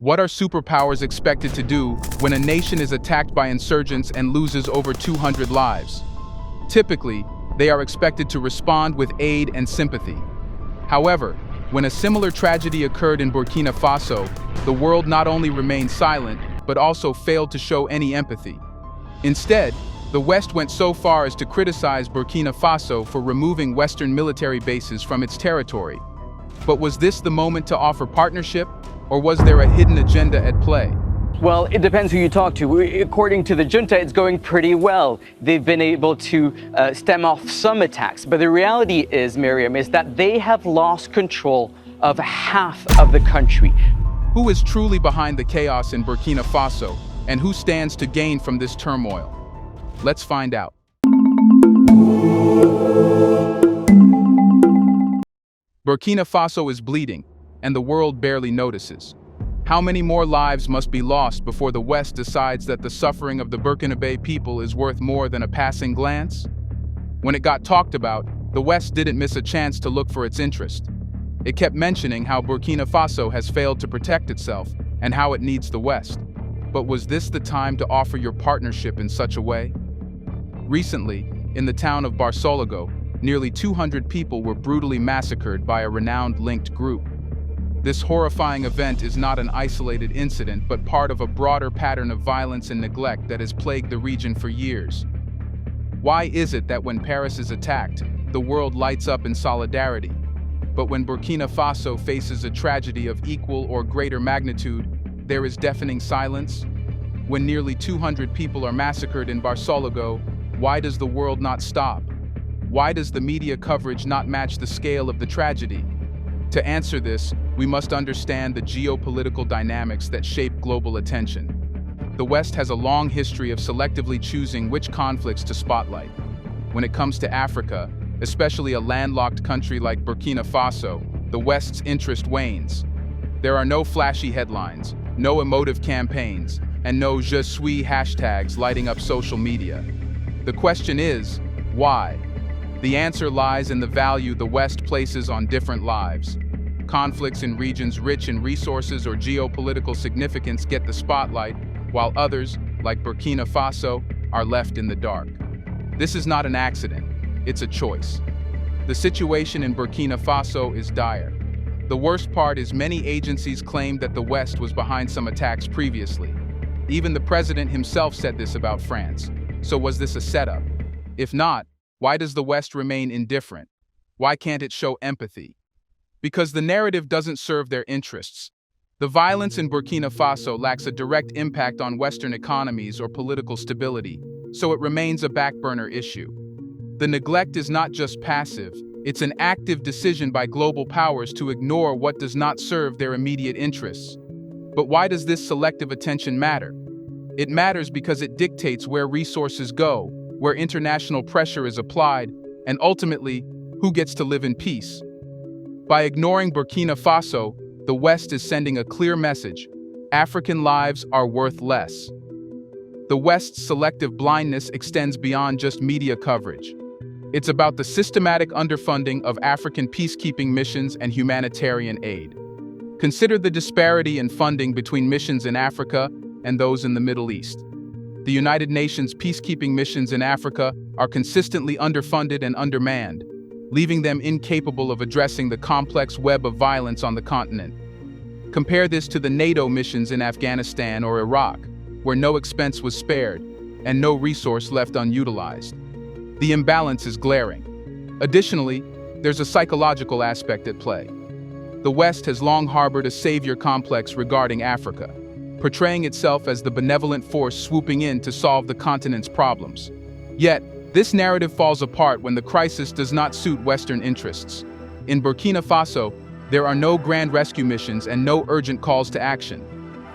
What are superpowers expected to do when a nation is attacked by insurgents and loses over 200 lives? Typically, they are expected to respond with aid and sympathy. However, when a similar tragedy occurred in Burkina Faso, the world not only remained silent, but also failed to show any empathy. Instead, the West went so far as to criticize Burkina Faso for removing Western military bases from its territory. But was this the moment to offer partnership, or was there a hidden agenda at play? Well, it depends who you talk to. According to the junta, it's going pretty well. They've been able to stem off some attacks. But the reality is, Miriam, is that they have lost control of half of the country. Who is truly behind the chaos in Burkina Faso, and who stands to gain from this turmoil? Let's find out. Burkina Faso is bleeding, and the world barely notices. How many more lives must be lost before the West decides that the suffering of the Burkinabe people is worth more than a passing glance? When it got talked about, the West didn't miss a chance to look for its interest. It kept mentioning how Burkina Faso has failed to protect itself and how it needs the West. But was this the time to offer your partnership in such a way? Recently, in the town of Barsolago, nearly 200 people were brutally massacred by a renowned linked group. This horrifying event is not an isolated incident, but part of a broader pattern of violence and neglect that has plagued the region for years. Why is it that when Paris is attacked, the world lights up in solidarity, but when Burkina Faso faces a tragedy of equal or greater magnitude, there is deafening silence? When nearly 200 people are massacred in Barsolago, why does the world not stop? Why does the media coverage not match the scale of the tragedy? To answer this, we must understand the geopolitical dynamics that shape global attention. The West has a long history of selectively choosing which conflicts to spotlight. When it comes to Africa, especially a landlocked country like Burkina Faso, the West's interest wanes. There are no flashy headlines, no emotive campaigns, and no je suis hashtags lighting up social media. The question is, why? The answer lies in the value the West places on different lives. Conflicts in regions rich in resources or geopolitical significance get the spotlight, while others, like Burkina Faso, are left in the dark. This is not an accident, it's a choice. The situation in Burkina Faso is dire. The worst part is many agencies claimed that the West was behind some attacks previously. Even the president himself said this about France. So was this a setup? If not, why does the West remain indifferent? Why can't it show empathy? Because the narrative doesn't serve their interests. The violence in Burkina Faso lacks a direct impact on Western economies or political stability, so it remains a backburner issue. The neglect is not just passive, it's an active decision by global powers to ignore what does not serve their immediate interests. But why does this selective attention matter? It matters because it dictates where resources go, where international pressure is applied, and ultimately, who gets to live in peace. By ignoring Burkina Faso, the West is sending a clear message: African lives are worth less. The West's selective blindness extends beyond just media coverage. It's about the systematic underfunding of African peacekeeping missions and humanitarian aid. Consider the disparity in funding between missions in Africa and those in the Middle East. The United Nations peacekeeping missions in Africa are consistently underfunded and undermanned, leaving them incapable of addressing the complex web of violence on the continent. Compare this to the NATO missions in Afghanistan or Iraq, where no expense was spared and no resource left unutilized. The imbalance is glaring. Additionally, there's a psychological aspect at play. The West has long harbored a savior complex regarding Africa, portraying itself as the benevolent force swooping in to solve the continent's problems. Yet, this narrative falls apart when the crisis does not suit Western interests. In Burkina Faso, there are no grand rescue missions and no urgent calls to action.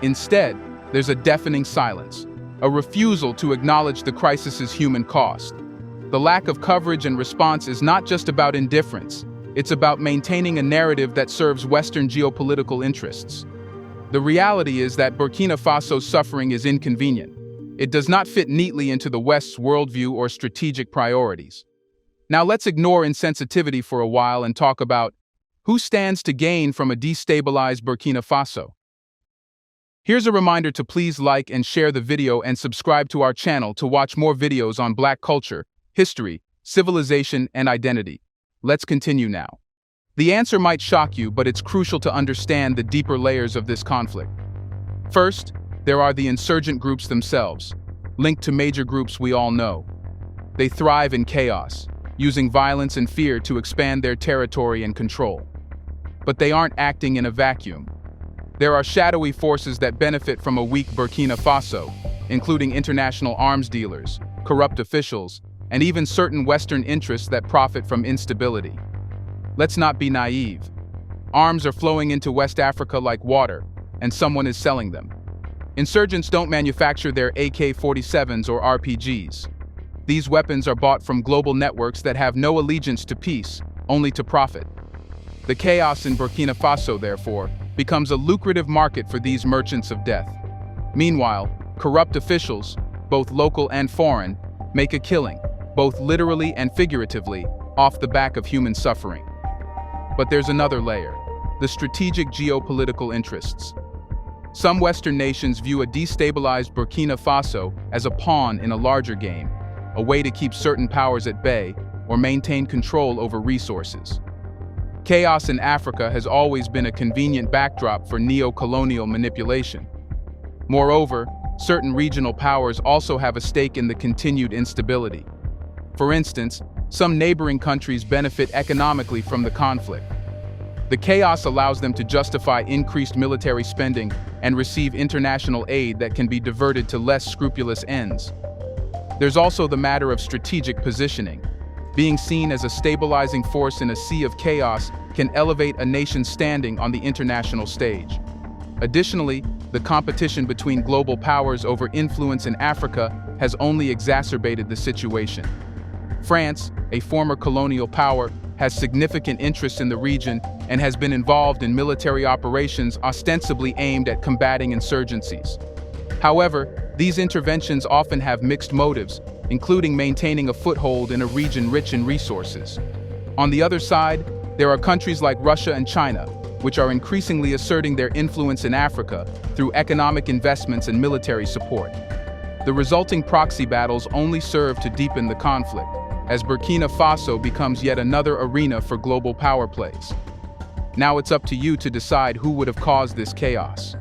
Instead, there's a deafening silence, a refusal to acknowledge the crisis's human cost. The lack of coverage and response is not just about indifference, it's about maintaining a narrative that serves Western geopolitical interests. The reality is that Burkina Faso's suffering is inconvenient. It does not fit neatly into the West's worldview or strategic priorities. Now let's ignore insensitivity for a while and talk about who stands to gain from a destabilized Burkina Faso. Here's a reminder to please like and share the video and subscribe to our channel to watch more videos on Black culture, history, civilization, and identity. Let's continue now. The answer might shock you, but it's crucial to understand the deeper layers of this conflict. First, there are the insurgent groups themselves, linked to major groups we all know. They thrive in chaos, using violence and fear to expand their territory and control. But they aren't acting in a vacuum. There are shadowy forces that benefit from a weak Burkina Faso, including international arms dealers, corrupt officials, and even certain Western interests that profit from instability. Let's not be naive. Arms are flowing into West Africa like water, and someone is selling them. Insurgents don't manufacture their AK-47s or RPGs. These weapons are bought from global networks that have no allegiance to peace, only to profit. The chaos in Burkina Faso, therefore, becomes a lucrative market for these merchants of death. Meanwhile, corrupt officials, both local and foreign, make a killing, both literally and figuratively, off the back of human suffering. But there's another layer: the strategic geopolitical interests. Some Western nations view a destabilized Burkina Faso as a pawn in a larger game, a way to keep certain powers at bay or maintain control over resources. Chaos in Africa has always been a convenient backdrop for neo-colonial manipulation. Moreover, certain regional powers also have a stake in the continued instability. For instance, some neighboring countries benefit economically from the conflict. The chaos allows them to justify increased military spending and receive international aid that can be diverted to less scrupulous ends. There's also the matter of strategic positioning. Being seen as a stabilizing force in a sea of chaos can elevate a nation's standing on the international stage. Additionally, the competition between global powers over influence in Africa has only exacerbated the situation. France, a former colonial power, has significant interest in the region and has been involved in military operations ostensibly aimed at combating insurgencies. However, these interventions often have mixed motives, including maintaining a foothold in a region rich in resources. On the other side, there are countries like Russia and China, which are increasingly asserting their influence in Africa through economic investments and military support. The resulting proxy battles only serve to deepen the conflict, as Burkina Faso becomes yet another arena for global power plays. Now it's up to you to decide who would have caused this chaos.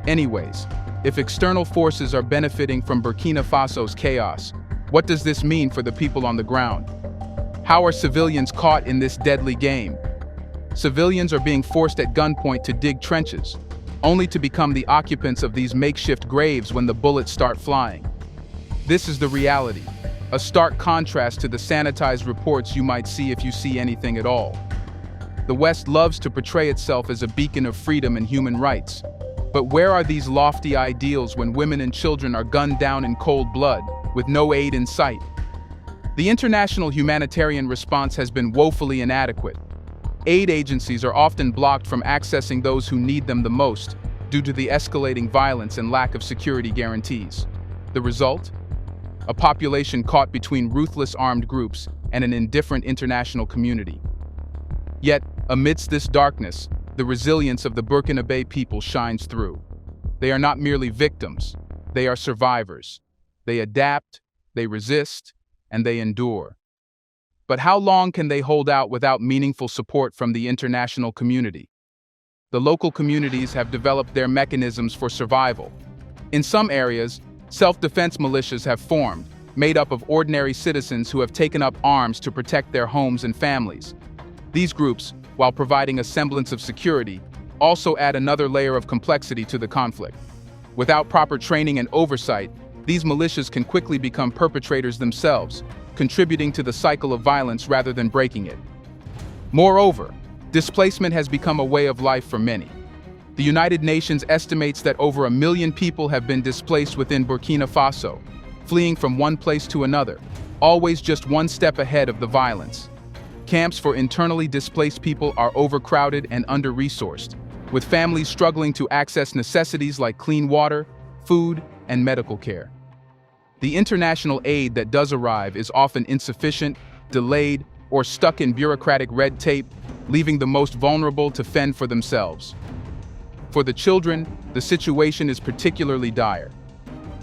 Anyways, if external forces are benefiting from Burkina Faso's chaos, what does this mean for the people on the ground? How are civilians caught in this deadly game? Civilians are being forced at gunpoint to dig trenches, only to become the occupants of these makeshift graves when the bullets start flying. This is the reality, a stark contrast to the sanitized reports you might see if you see anything at all. The West loves to portray itself as a beacon of freedom and human rights. But where are these lofty ideals when women and children are gunned down in cold blood, with no aid in sight? The international humanitarian response has been woefully inadequate. Aid agencies are often blocked from accessing those who need them the most due to the escalating violence and lack of security guarantees. The result? A population caught between ruthless armed groups and an indifferent international community. Yet, amidst this darkness, the resilience of the Burkina Faso people shines through. They are not merely victims, they are survivors. They adapt, they resist, and they endure. But how long can they hold out without meaningful support from the international community? The local communities have developed their mechanisms for survival. In some areas, self-defense militias have formed, made up of ordinary citizens who have taken up arms to protect their homes and families. These groups, while providing a semblance of security, also add another layer of complexity to the conflict. Without proper training and oversight, these militias can quickly become perpetrators themselves, contributing to the cycle of violence rather than breaking it. Moreover, displacement has become a way of life for many. The United Nations estimates that over 1 million people have been displaced within Burkina Faso, fleeing from one place to another, always just one step ahead of the violence. Camps for internally displaced people are overcrowded and under-resourced, with families struggling to access necessities like clean water, food, and medical care. The international aid that does arrive is often insufficient, delayed, or stuck in bureaucratic red tape, leaving the most vulnerable to fend for themselves. For the children, the situation is particularly dire.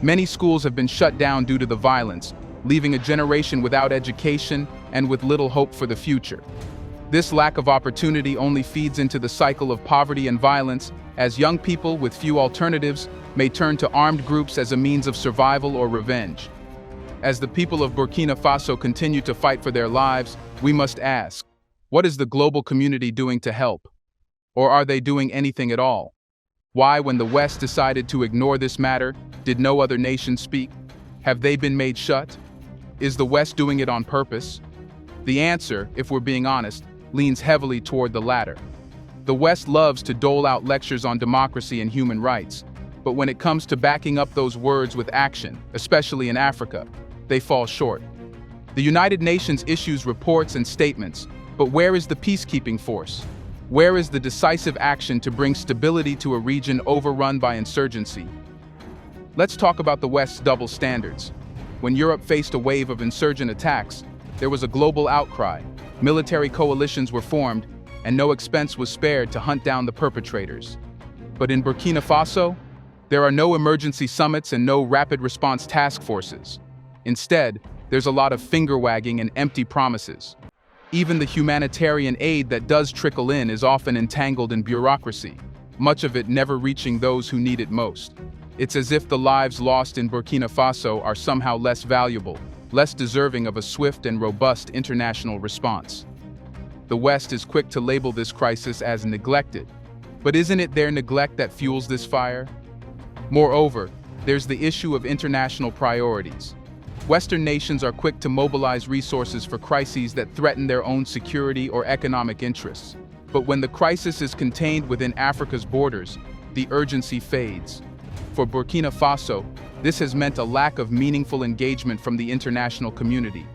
Many schools have been shut down due to the violence, leaving a generation without education and with little hope for the future. This lack of opportunity only feeds into the cycle of poverty and violence, as young people with few alternatives may turn to armed groups as a means of survival or revenge. As the people of Burkina Faso continue to fight for their lives, we must ask, what is the global community doing to help? Or are they doing anything at all? Why, when the West decided to ignore this matter, did no other nation speak? Have they been made shut? Is the West doing it on purpose? The answer, if we're being honest, leans heavily toward the latter. The West loves to dole out lectures on democracy and human rights, but when it comes to backing up those words with action, especially in Africa, they fall short. The United Nations issues reports and statements, but where is the peacekeeping force? Where is the decisive action to bring stability to a region overrun by insurgency? Let's talk about the West's double standards. When Europe faced a wave of insurgent attacks, there was a global outcry. Military coalitions were formed, and no expense was spared to hunt down the perpetrators. But in Burkina Faso, there are no emergency summits and no rapid response task forces. Instead, there's a lot of finger-wagging and empty promises. Even the humanitarian aid that does trickle in is often entangled in bureaucracy, much of it never reaching those who need it most. It's as if the lives lost in Burkina Faso are somehow less valuable, less deserving of a swift and robust international response. The West is quick to label this crisis as neglected, but isn't it their neglect that fuels this fire? Moreover, there's the issue of international priorities. Western nations are quick to mobilize resources for crises that threaten their own security or economic interests. But when the crisis is contained within Africa's borders, the urgency fades. For Burkina Faso, this has meant a lack of meaningful engagement from the international community.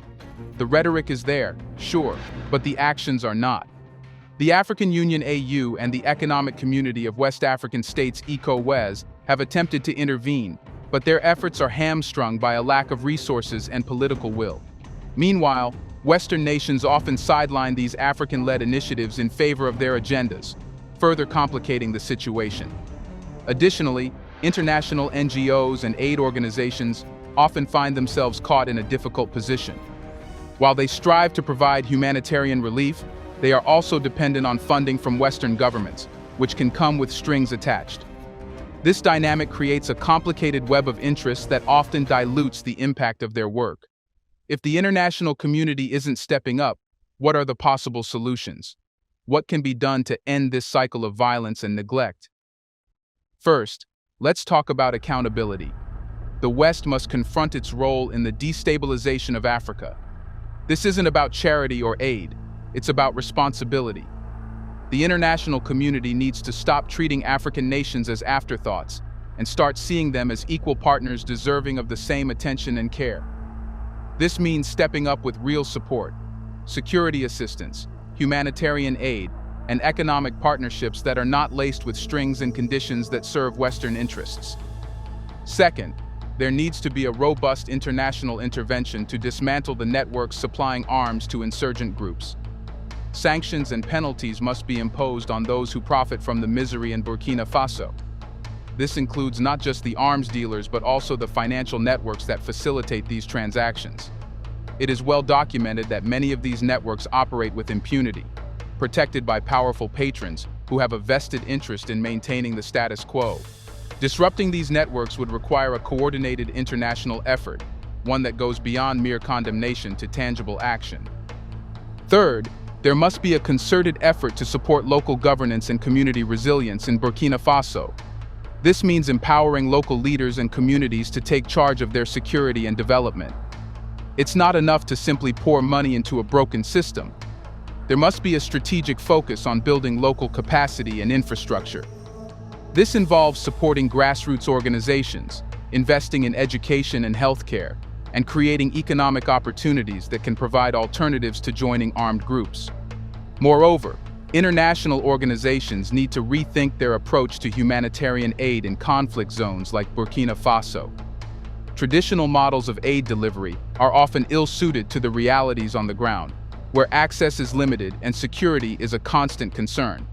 The rhetoric is there, sure, but the actions are not. The African Union AU and the Economic Community of West African States ECOWAS have attempted to intervene, but their efforts are hamstrung by a lack of resources and political will. Meanwhile, Western nations often sideline these African-led initiatives in favor of their agendas, further complicating the situation. Additionally, international NGOs and aid organizations often find themselves caught in a difficult position. While they strive to provide humanitarian relief, they are also dependent on funding from Western governments, which can come with strings attached. This dynamic creates a complicated web of interests that often dilutes the impact of their work. If the international community isn't stepping up, what are the possible solutions? What can be done to end this cycle of violence and neglect? First, let's talk about accountability. The West must confront its role in the destabilization of Africa. This isn't about charity or aid, it's about responsibility. The international community needs to stop treating African nations as afterthoughts and start seeing them as equal partners deserving of the same attention and care. This means stepping up with real support, security assistance, humanitarian aid, and economic partnerships that are not laced with strings and conditions that serve Western interests. Second, there needs to be a robust international intervention to dismantle the networks supplying arms to insurgent groups. Sanctions and penalties must be imposed on those who profit from the misery in Burkina Faso. This includes not just the arms dealers but also the financial networks that facilitate these transactions. It is well documented that many of these networks operate with impunity, protected by powerful patrons who have a vested interest in maintaining the status quo. Disrupting these networks would require a coordinated international effort, one that goes beyond mere condemnation to tangible action. Third, there must be a concerted effort to support local governance and community resilience in Burkina Faso. This means empowering local leaders and communities to take charge of their security and development. It's not enough to simply pour money into a broken system. There must be a strategic focus on building local capacity and infrastructure. This involves supporting grassroots organizations, investing in education and healthcare, and creating economic opportunities that can provide alternatives to joining armed groups. Moreover, international organizations need to rethink their approach to humanitarian aid in conflict zones like Burkina Faso. Traditional models of aid delivery are often ill-suited to the realities on the ground, where access is limited and security is a constant concern.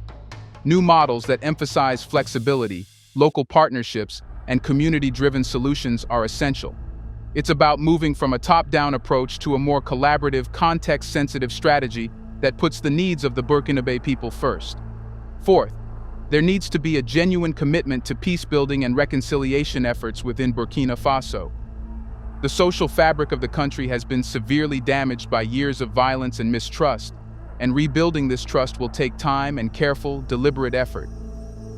New models that emphasize flexibility, local partnerships, and community-driven solutions are essential. It's about moving from a top-down approach to a more collaborative, context-sensitive strategy that puts the needs of the Burkina people first. Fourth, there needs to be a genuine commitment to peace-building and reconciliation efforts within Burkina Faso. The social fabric of the country has been severely damaged by years of violence and mistrust, and rebuilding this trust will take time and careful, deliberate effort.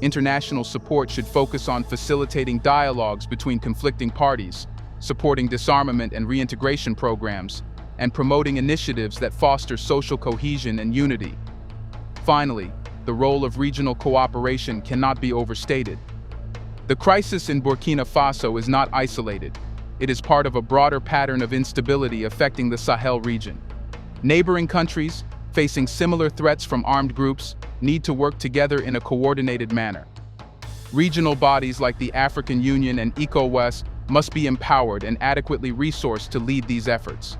International support should focus on facilitating dialogues between conflicting parties, supporting disarmament and reintegration programs, and promoting initiatives that foster social cohesion and unity. Finally, the role of regional cooperation cannot be overstated. The crisis in Burkina Faso is not isolated. It is part of a broader pattern of instability affecting the Sahel region. Neighboring countries, facing similar threats from armed groups, need to work together in a coordinated manner. Regional bodies like the African Union and ECOWAS must be empowered and adequately resourced to lead these efforts.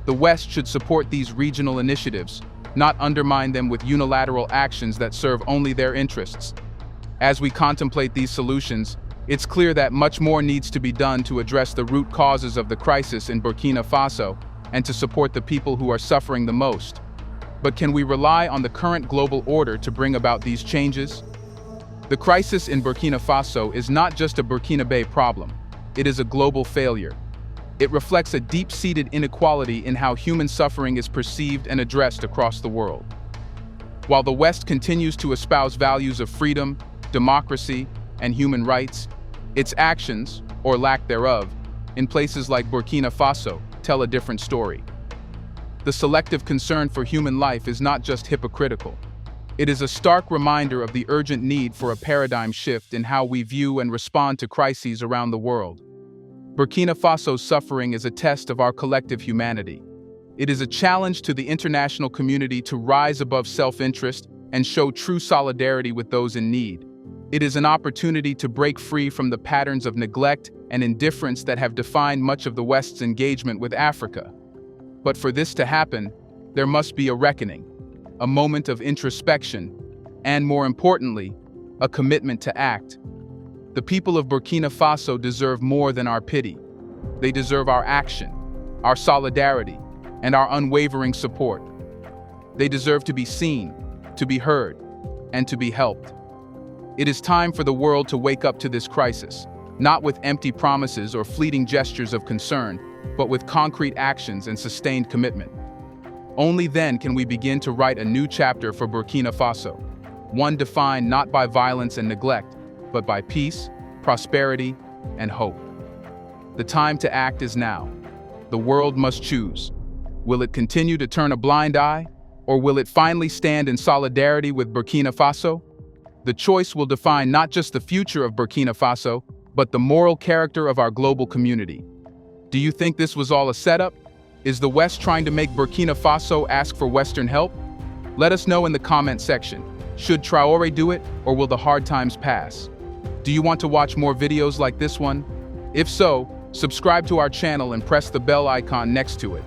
The West should support these regional initiatives, not undermine them with unilateral actions that serve only their interests. As we contemplate these solutions, it's clear that much more needs to be done to address the root causes of the crisis in Burkina Faso and to support the people who are suffering the most. But can we rely on the current global order to bring about these changes? The crisis in Burkina Faso is not just a Burkina problem. It is a global failure. It reflects a deep-seated inequality in how human suffering is perceived and addressed across the world. While the West continues to espouse values of freedom, democracy, and human rights, its actions, or lack thereof, in places like Burkina Faso, tell a different story. The selective concern for human life is not just hypocritical. It is a stark reminder of the urgent need for a paradigm shift in how we view and respond to crises around the world. Burkina Faso's suffering is a test of our collective humanity. It is a challenge to the international community to rise above self-interest and show true solidarity with those in need. It is an opportunity to break free from the patterns of neglect and indifference that have defined much of the West's engagement with Africa. But for this to happen, there must be a reckoning, a moment of introspection, and more importantly, a commitment to act. The people of Burkina Faso deserve more than our pity. They deserve our action, our solidarity, and our unwavering support. They deserve to be seen, to be heard, and to be helped. It is time for the world to wake up to this crisis, not with empty promises or fleeting gestures of concern, but with concrete actions and sustained commitment. Only then can we begin to write a new chapter for Burkina Faso, one defined not by violence and neglect, but by peace, prosperity, and hope. The time to act is now. The world must choose. Will it continue to turn a blind eye, or will it finally stand in solidarity with Burkina Faso? The choice will define not just the future of Burkina Faso, but the moral character of our global community. Do you think this was all a setup? Is the West trying to make Burkina Faso ask for Western help? Let us know in the comment section. Should Traoré do it, or will the hard times pass? Do you want to watch more videos like this one? If so, subscribe to our channel and press the bell icon next to it.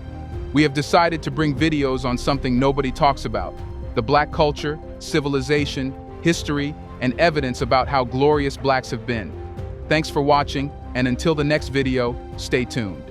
We have decided to bring videos on something nobody talks about: the Black culture, civilization, history, and evidence about how glorious Blacks have been. Thanks for watching, and until the next video, stay tuned.